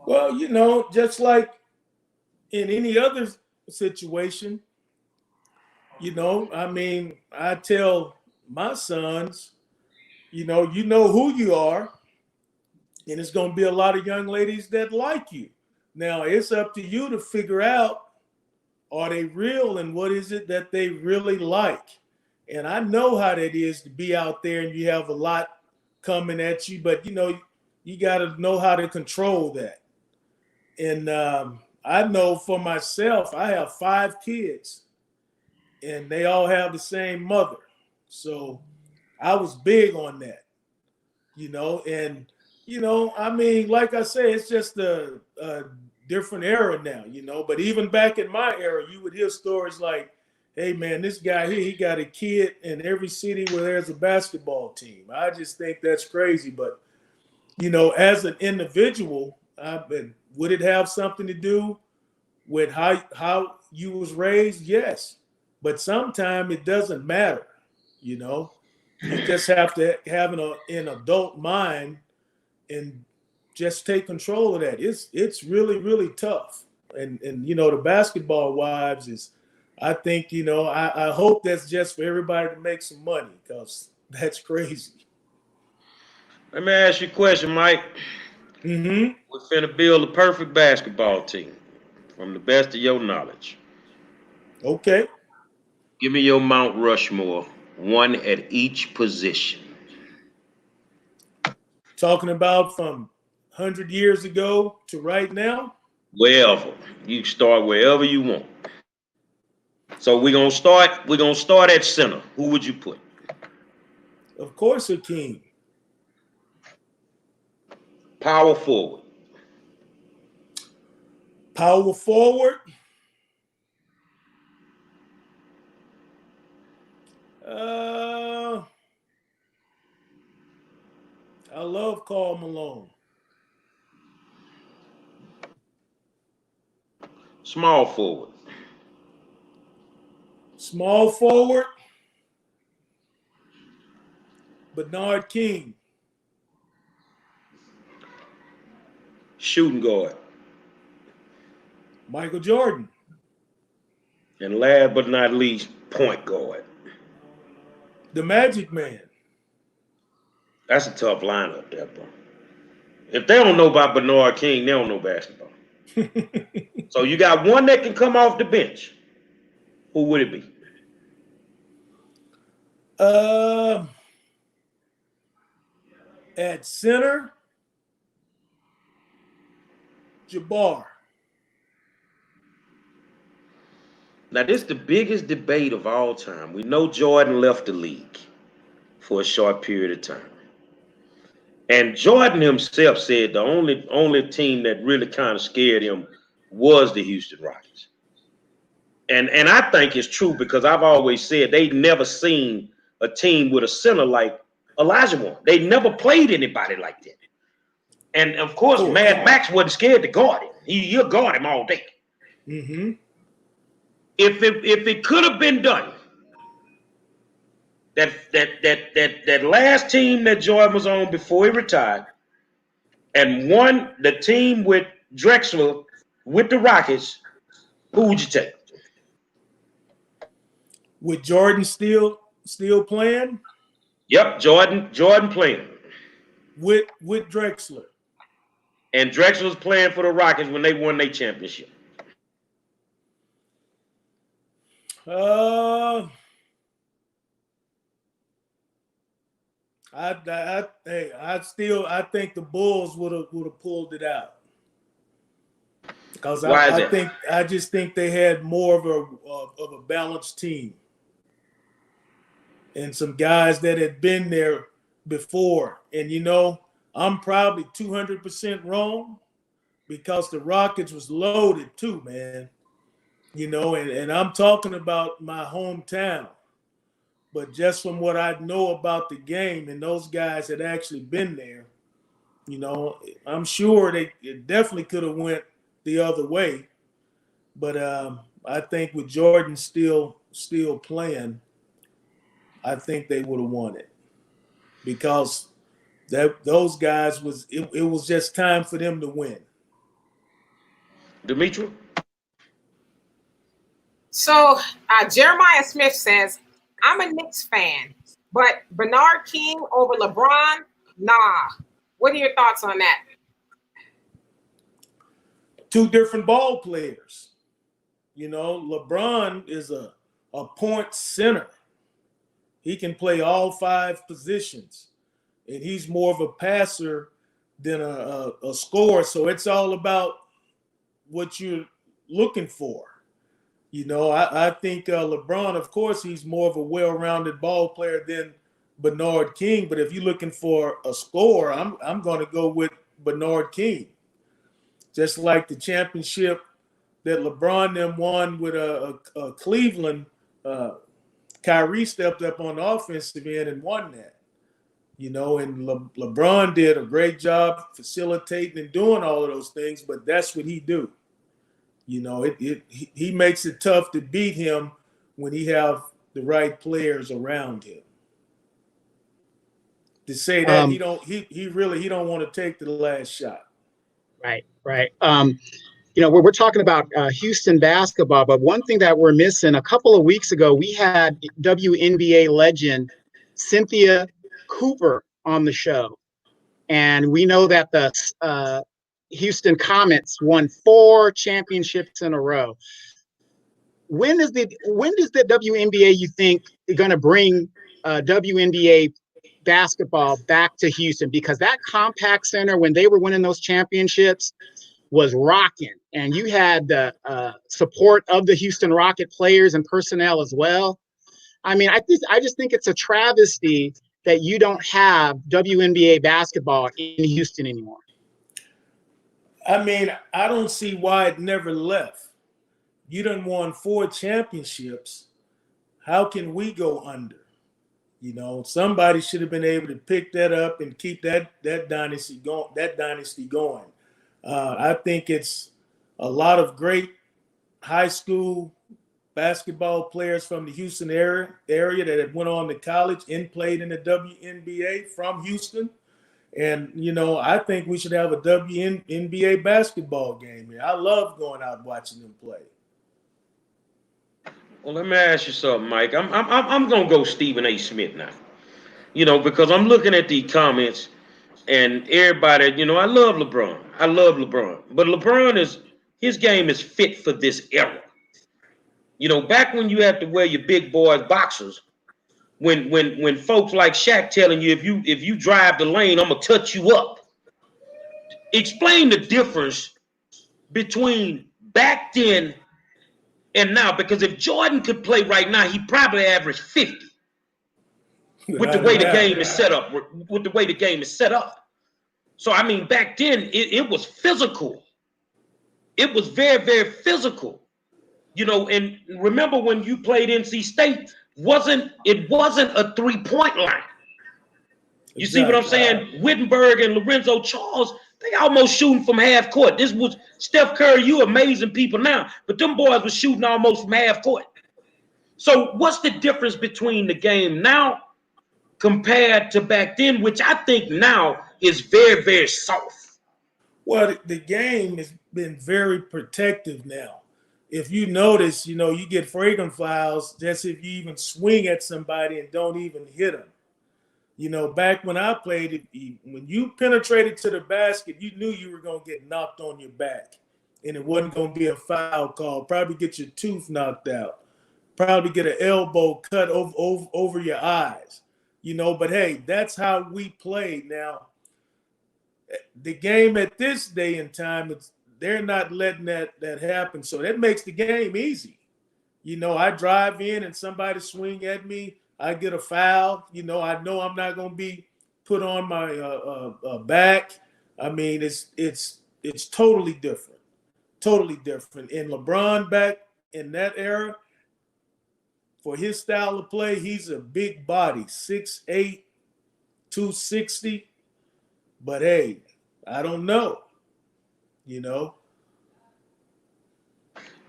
Well, you know, just like in any other situation, you know, I mean, I tell my sons, you know who you are, and it's going to be a lot of young ladies that like you. Now, it's up to you to figure out, are they real and what is it that they really like? And I know how that is to be out there and you have a lot coming at you, but, you know, you got to know how to control that. And I know for myself, I have 5 kids and they all have the same mother. So I was big on that, you know, and, you know, I mean, like I say, it's just a different era now, you know, but even back in my era, you would hear stories like, hey man, this guy here, he got a kid in every city where there's a basketball team. I just think that's crazy. But, you know, as an individual, would it have something to do with how you was raised? Yes. But sometimes it doesn't matter, you know. You just have to have an adult mind and just take control of that. It's really, really tough. And you know, the basketball wives is, I think, you know, I hope that's just for everybody to make some money, because that's crazy. Let me ask you a question, Mike. Mm-hmm. We're finna build a perfect basketball team from the best of your knowledge. Okay. Give me your Mount Rushmore, one at each position. Talking about from 100 years ago to right now? Wherever. You start wherever you want. So we're gonna start at center. Who would you put? Of course, Hakeem. Power forward. Power forward. I love Karl Malone. Small forward. Small forward. Bernard King. Shooting guard. Michael Jordan. And last but not least, point guard. The Magic Man. That's a tough lineup there, bro. If they don't know about Bernard King, they don't know basketball. So you got one that can come off the bench. Who would it be? At center, Jabbar. Now, this is the biggest debate of all time. We know Jordan left the league for a short period of time. And Jordan himself said the only team that really kind of scared him was the Houston Rockets. And I think it's true, because I've always said they'd never seen a team with a center like Elijah Moore. They never played anybody like that. And of course, Mad Max wasn't scared to guard him. He'll guard him all day. Mm-hmm. If it could have been done, that last team that Jordan was on before he retired, and won the team with Drexler with the Rockets, who would you take? With Jordan still playing? Yep, Jordan playing. With Drexler. And Drexler was playing for the Rockets when they won their championship. I think the Bulls would have pulled it out, because I just think they had more of a balanced team, and some guys that had been there before. And you know, I'm probably 200% wrong, because the Rockets was loaded too, man. You know, and I'm talking about my hometown. But just from what I know about the game, and those guys had actually been there, you know, I'm sure it definitely could have went the other way. But I think with Jordan still playing, I think they would have won it, because those guys it was just time for them to win. Dimitri? So Jeremiah Smith says, I'm a Knicks fan, but Bernard King over LeBron? Nah. What are your thoughts on that? Two different ball players. You know, LeBron is a point center. He can play all 5 positions, and he's more of a passer than a scorer. So it's all about what you're looking for. You know, I think LeBron, of course, he's more of a well-rounded ball player than Bernard King. But if you're looking for a scorer, I'm going to go with Bernard King. Just like the championship that LeBron then won with Cleveland, Kyrie stepped up on the offensive end and won that. You know, and LeBron did a great job facilitating and doing all of those things, but that's what he do. You know, he makes it tough to beat him when he have the right players around him. To say that he don't want to take the last shot. Right, right. We're talking about Houston basketball, but one thing that we're missing, a couple of weeks ago, we had WNBA legend Cynthia Cooper on the show. And we know that the Houston Comets won 4 championships in a row. When does the WNBA, you think, going to bring WNBA basketball back to Houston? Because that Compact Center, when they were winning those championships, was rocking, and you had the support of the Houston Rocket players and personnel as well. I mean, I just think it's a travesty that you don't have WNBA basketball in Houston anymore. I mean, I don't see why it never left. You done won 4 championships. How can we go under? Somebody should have been able to pick that up and keep that dynasty going. I think it's a lot of great high school basketball players from the Houston area that have went on to college and played in the WNBA from Houston. And, I think we should have a WNBA basketball game here. I love going out and watching them play. Well, let me ask you something, Mike. I'm gonna go Stephen A. Smith now. Because I'm looking at the comments and everybody. I love LeBron. But his game is fit for this era. Back when you had to wear your big boys boxers, when folks like Shaq telling you if you drive the lane, I'm gonna touch you up. Explain the difference between back then and now, because if Jordan could play right now, he probably averaged 50 with the way the game is set up. With the way the game is set up. So I mean, back then it was physical. It was very, very physical. And remember when you played NC State, it wasn't a 3-point line. You see what I'm saying? Wittenberg and Lorenzo Charles, they almost shooting from half court. This was Steph Curry. You amazing people now, but them boys were shooting almost from half court. So what's the difference between the game now compared to back then, which I think now is very, very soft? Well, the game has been very protective now. If you notice, you get fragrant fouls just if you even swing at somebody and don't even hit them. Back when I played, when you penetrated to the basket, you knew you were going to get knocked on your back. And it wasn't going to be a foul call. Probably get your tooth knocked out. Probably get an elbow cut over your eyes. But hey, that's how we played. Now, the game at this day and time, they're not letting that happen. So that makes the game easy. I drive in and somebody swing at me. I get a foul. I know I'm not going to be put on my back. I mean, it's totally different. Totally different. And LeBron back in that era, for his style of play, he's a big body, 6'8", 260. But hey, I don't know.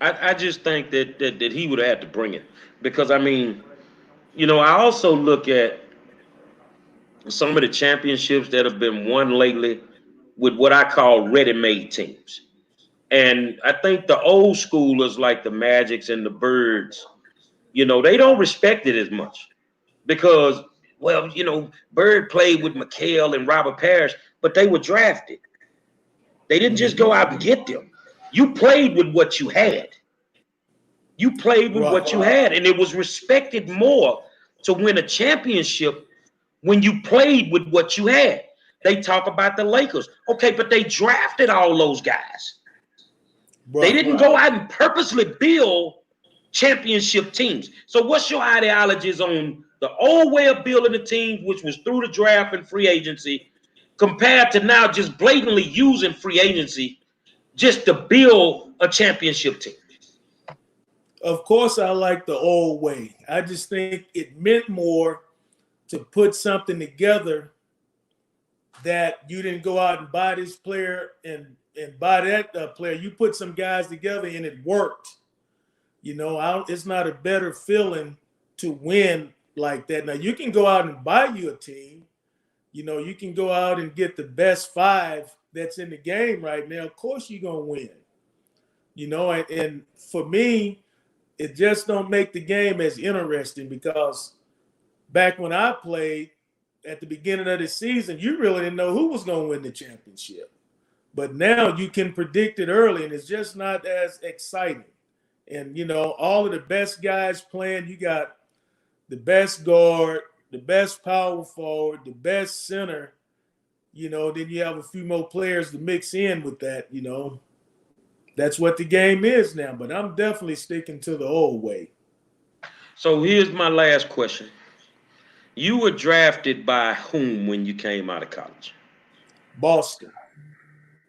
I just think that he would have had to bring it, because I mean, I also look at some of the championships that have been won lately with what I call ready-made teams. And I think the old schoolers like the Magics and the Birds, they don't respect it as much because, well, Bird played with McHale and Robert Parrish, but they were drafted. They didn't just go out and get them. You played with what you had. You played with what you had, and it was respected more to win a championship when you played with what you had. They talk about the Lakers. Okay, but they drafted all those guys. They didn't go out and purposely build championship teams. So what's your ideologies on the old way of building the teams, which was through the draft and free agency, compared to now just blatantly using free agency just to build a championship team? Of course, I like the old way. I just think it meant more to put something together that you didn't go out and buy this player and buy that player. You put some guys together and it worked. It's not a better feeling to win like that. Now, you can go out and buy you a team. You can go out and get the best 5 that's in the game right now. Of course, you're going to win. And for me, it just don't make the game as interesting because back when I played at the beginning of the season, you really didn't know who was going to win the championship. But now you can predict it early, and it's just not as exciting. And, all of the best guys playing, you got the best guard, the best power forward, the best center, then you have a few more players to mix in with that, That's what the game is now, but I'm definitely sticking to the old way. So here's my last question. You were drafted by whom when you came out of college? Boston.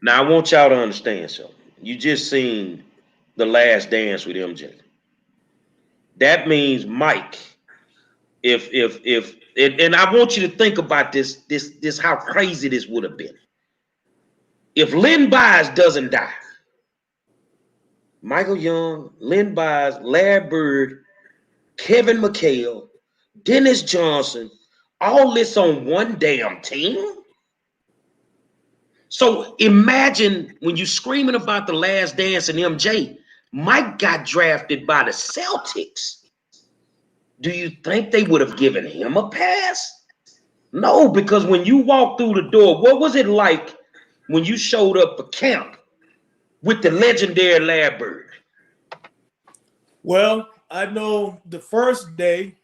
Now, I want y'all to understand something. You just seen The Last Dance with MJ. That means Mike, and I want you to think about this how crazy this would have been. If Len Bias doesn't die, Michael Young, Len Bias, Larry Bird, Kevin McHale, Dennis Johnson, all this on one damn team? So imagine when you're screaming about The Last Dance and MJ, Mike got drafted by the Celtics. Do you think they would have given him a pass? No, because when you walked through the door, what was it like when you showed up for camp with the legendary Larry Bird? Well, I know the first day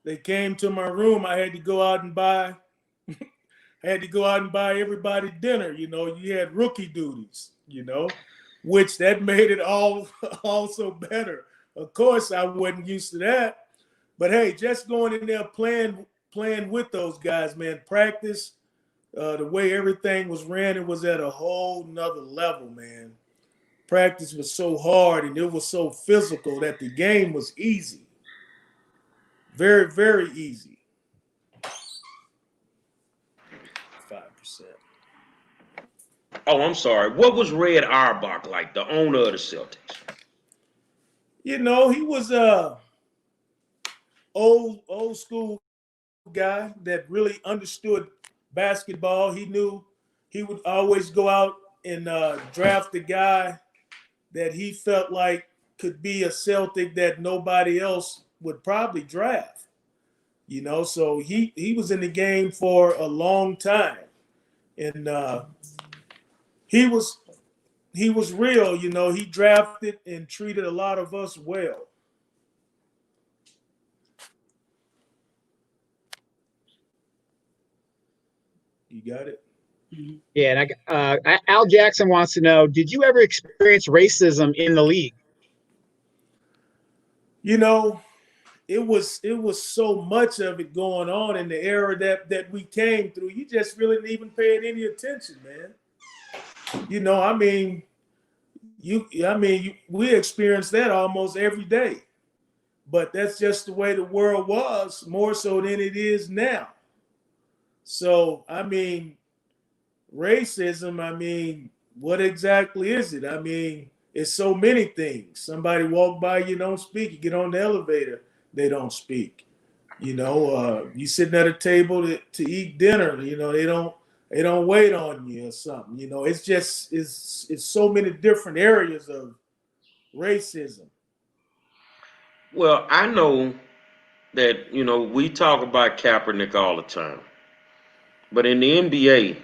they came to my room, I had to go out and buy everybody dinner. You had rookie duties, which that made it all also better. Of course, I wasn't used to that. But hey, just going in there playing with those guys, man, practice, the way everything was ran, it was at a whole nother level, man. Practice was so hard and it was so physical that the game was easy. Very, very easy. 5%. Oh, I'm sorry. What was Red Auerbach like, the owner of the Celtics? He was a old school guy that really understood basketball. He knew he would always go out and draft the guy that he felt like could be a Celtic that nobody else would probably draft. So he was in the game for a long time. And he was real, he drafted and treated a lot of us well. You got it? Yeah, and Al Jackson wants to know, did you ever experience racism in the league? It was so much of it going on in the era that we came through. You just really didn't even pay it any attention, man. We experience that almost every day. But that's just the way the world was, more so than it is now. So, racism, what exactly is it? It's so many things. Somebody walk by, you don't speak. You get on the elevator, they don't speak. You sitting at a table to eat dinner, they don't wait on you or something. It's so many different areas of racism. Well, I know that, we talk about Kaepernick all the time. But in the NBA,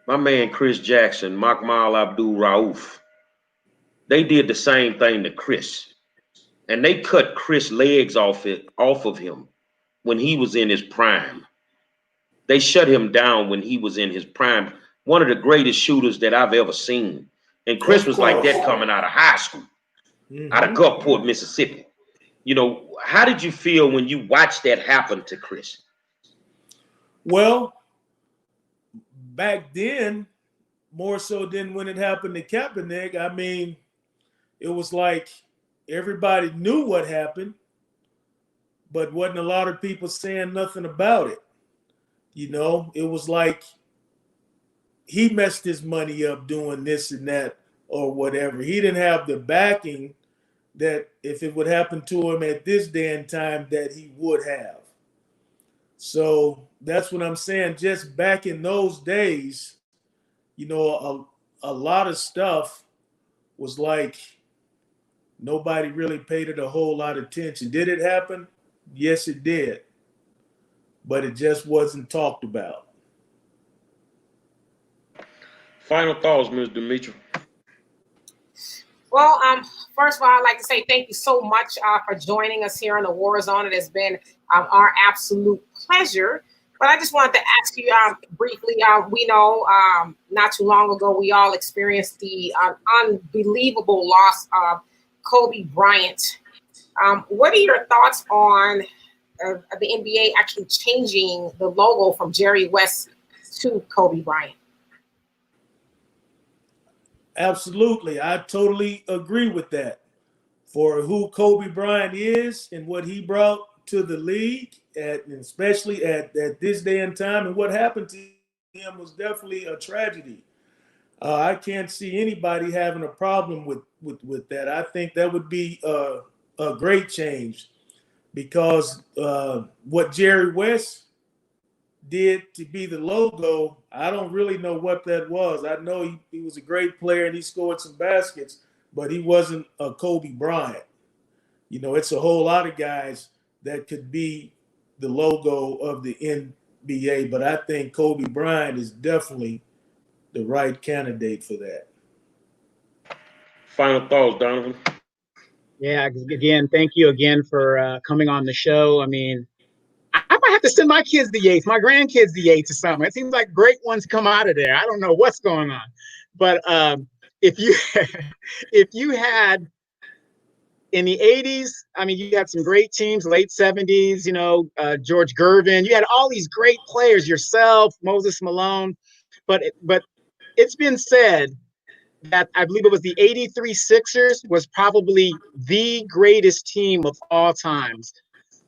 my man Chris Jackson, Mahmoud Abdul Rauf, they did the same thing to Chris. And they cut Chris' legs off of him when he was in his prime. They shut him down when he was in his prime. One of the greatest shooters that I've ever seen. And Chris was like that coming out of high school, out of Gulfport, Mississippi. How did you feel when you watched that happen to Chris? Well, back then, more so than when it happened to Kaepernick, it was like everybody knew what happened, but wasn't a lot of people saying nothing about it. It was like he messed his money up doing this and that or whatever. He didn't have the backing that if it would happen to him at this day and time that he would have. So that's what I'm saying. Just back in those days, a lot of stuff was like nobody really paid it a whole lot of attention. Did it happen? Yes, it did. But it just wasn't talked about. Final thoughts, Ms. Demetra. Well, first of all, I'd like to say thank you so much for joining us here on the War Zone. It has been our absolute pleasure. But I just wanted to ask you briefly. We know not too long ago we all experienced the unbelievable loss of Kobe Bryant. What are your thoughts on the NBA actually changing the logo from Jerry West to Kobe Bryant? Absolutely. I totally agree with that. For who Kobe Bryant is and what he brought to the league, especially at this day and time, and what happened to him was definitely a tragedy. I can't see anybody having a problem with that. I think that would be a great change because what Jerry West did to be the logo, I don't really know what that was. I know he was a great player and he scored some baskets, but he wasn't a Kobe Bryant. It's a whole lot of guys that could be the logo of the NBA, but I think Kobe Bryant is definitely the right candidate for that. Final thoughts, Donovan. Yeah, again, thank you again for coming on the show. I mean, I might have to send my kids the Yates, my grandkids the Yates or something. It seems like great ones come out of there. I don't know what's going on, but if you if you had in the 80s, I mean, you had some great teams, late 70s, George Gervin. You had all these great players, yourself, Moses Malone. But it's been said that I believe it was the 83 Sixers was probably the greatest team of all times.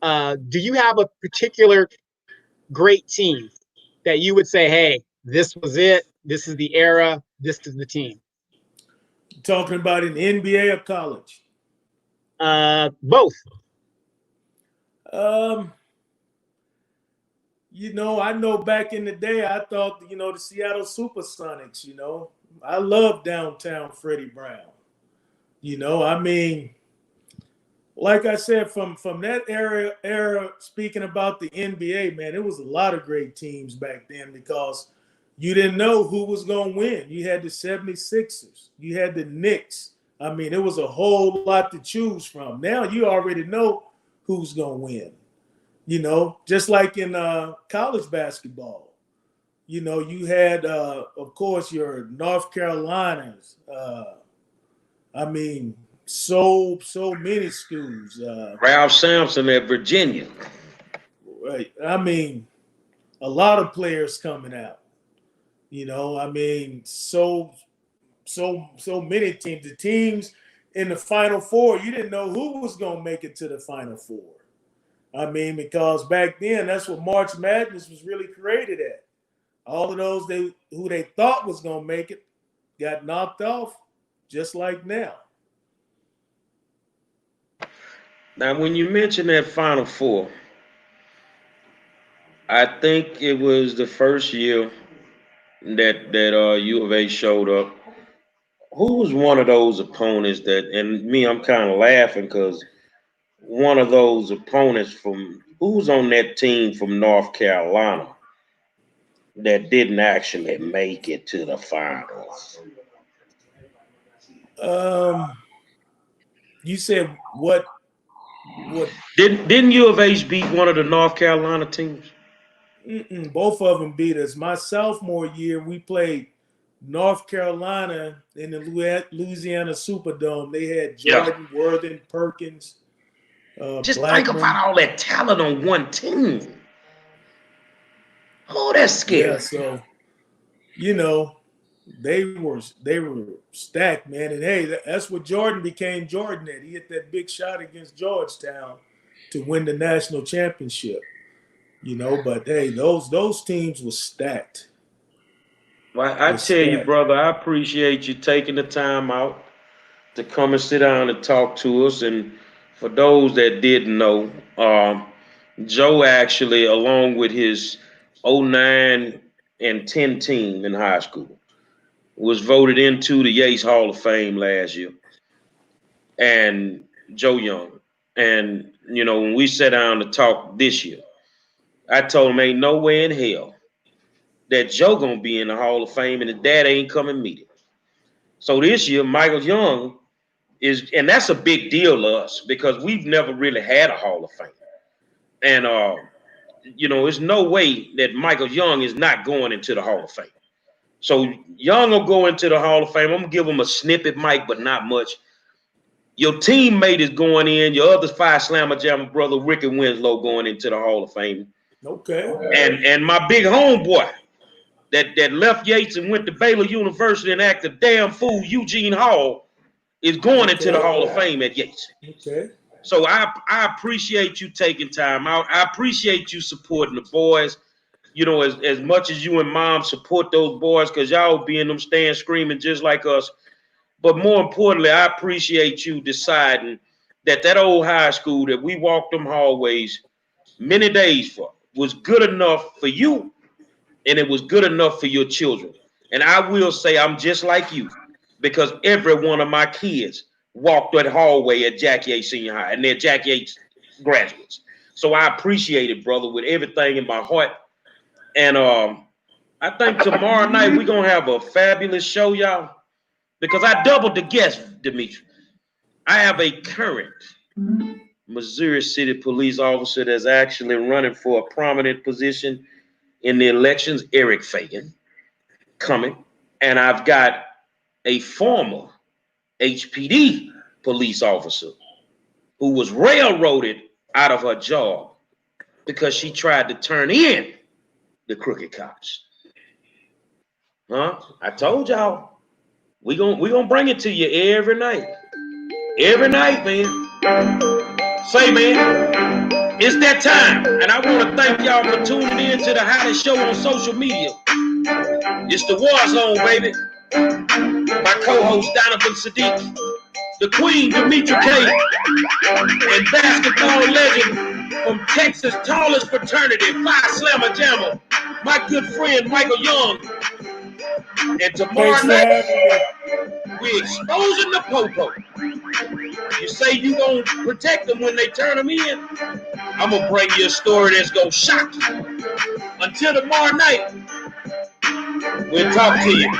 Do you have a particular great team that you would say, hey, this was it, this is the era, this is the team? Talking about in the NBA or college? Both. I know back in the day, I thought, the Seattle Supersonics, I love downtown Freddie Brown. I mean, like I said, from that era, speaking about the NBA, man, it was a lot of great teams back then because you didn't know who was going to win. You had the 76ers. You had the Knicks. I mean, it was a whole lot to choose from. Now you already know who's going to win, just like in college basketball. You had, of course, your North Carolinas. I mean, so many schools. Ralph Sampson at Virginia. Right. I mean, a lot of players coming out. I mean, so many teams. The teams in the Final Four, you didn't know who was going to make it to the Final Four. I mean, because back then, that's what March Madness was really created at. All of those who they thought was going to make it got knocked off, just like now. Now, when you mention that Final Four, I think it was the first year that U of A showed up. Who was one of those opponents and me, I'm kind of laughing because one of those opponents who was on that team from North Carolina that didn't actually make it to the finals? You said what? Didn't U of H beat one of the North Carolina teams? Both of them beat us. My sophomore year, we played North Carolina in the Louisiana Superdome. They had Jordan, Worthen, Perkins. Just Blackman. think about all that talent on one team. Oh, that's scary. Yeah, so they were stacked, man. And hey, that's what Jordan became Jordan at. He hit that big shot against Georgetown to win the national championship. But hey, those teams were stacked. Well, I tell you, brother, I appreciate you taking the time out to come and sit down and talk to us. And for those that didn't know, Joe actually, along with his '09 and 10 team in high school, was voted into the Yates Hall of Fame last year. And Joe Young. And, you know, when we sat down to talk this year, I told him ain't no way in hell that Joe gonna be in the Hall of Fame and his dad ain't coming meet him. So this year, Michael Young is, and that's a big deal to us because we've never really had a Hall of Fame. And you know, there's no way that Michael Young is not going into the Hall of Fame. So Young will go into the Hall of Fame. I'm gonna give him a snippet, Mike, but not much. Your teammate is going in. Your other Phi Slama Jama brother, Ricky Winslow, going into the Hall of Fame. Okay. And my big homeboy that left Yates and went to Baylor University and acted a damn fool, Eugene Hall, is going into the Hall of Fame at Yates. Okay. So I appreciate you taking time out. I appreciate you supporting the boys. You know, as much as you and Mom support those boys, because y'all be in them stands screaming just like us. But more importantly, I appreciate you deciding that old high school that we walked them hallways many days for was good enough for you, and it was good enough for your children. And I will say I'm just like you, because every one of my kids walked that hallway at Jack Yates Senior High, and they're Jack Yates graduates. So I appreciate it, brother, with everything in my heart. And I think tomorrow night we're going to have a fabulous show, y'all, because I doubled the guest, Dimitri. I have a current Missouri City police officer that's actually running for a prominent position in the elections, Eric Fagan, coming. And I've got a former HPD police officer who was railroaded out of her job because she tried to turn in the crooked cops. Huh? I told y'all, we gonna bring it to you every night. Every night, man. Say, man, it's that time. And I want to thank y'all for tuning in to the hottest show on social media. It's the War Zone, baby. My co-host, Donovan Sadiq, the Queen, Dimitri K, and basketball legend from Texas' tallest fraternity, Phi Slama Jama, my good friend, Michael Young. And tomorrow night, we're exposing the po-po. You say you gonna protect them when they turn them in? I'm gonna bring you a story that's gonna shock you. Until tomorrow night, we'll talk to you.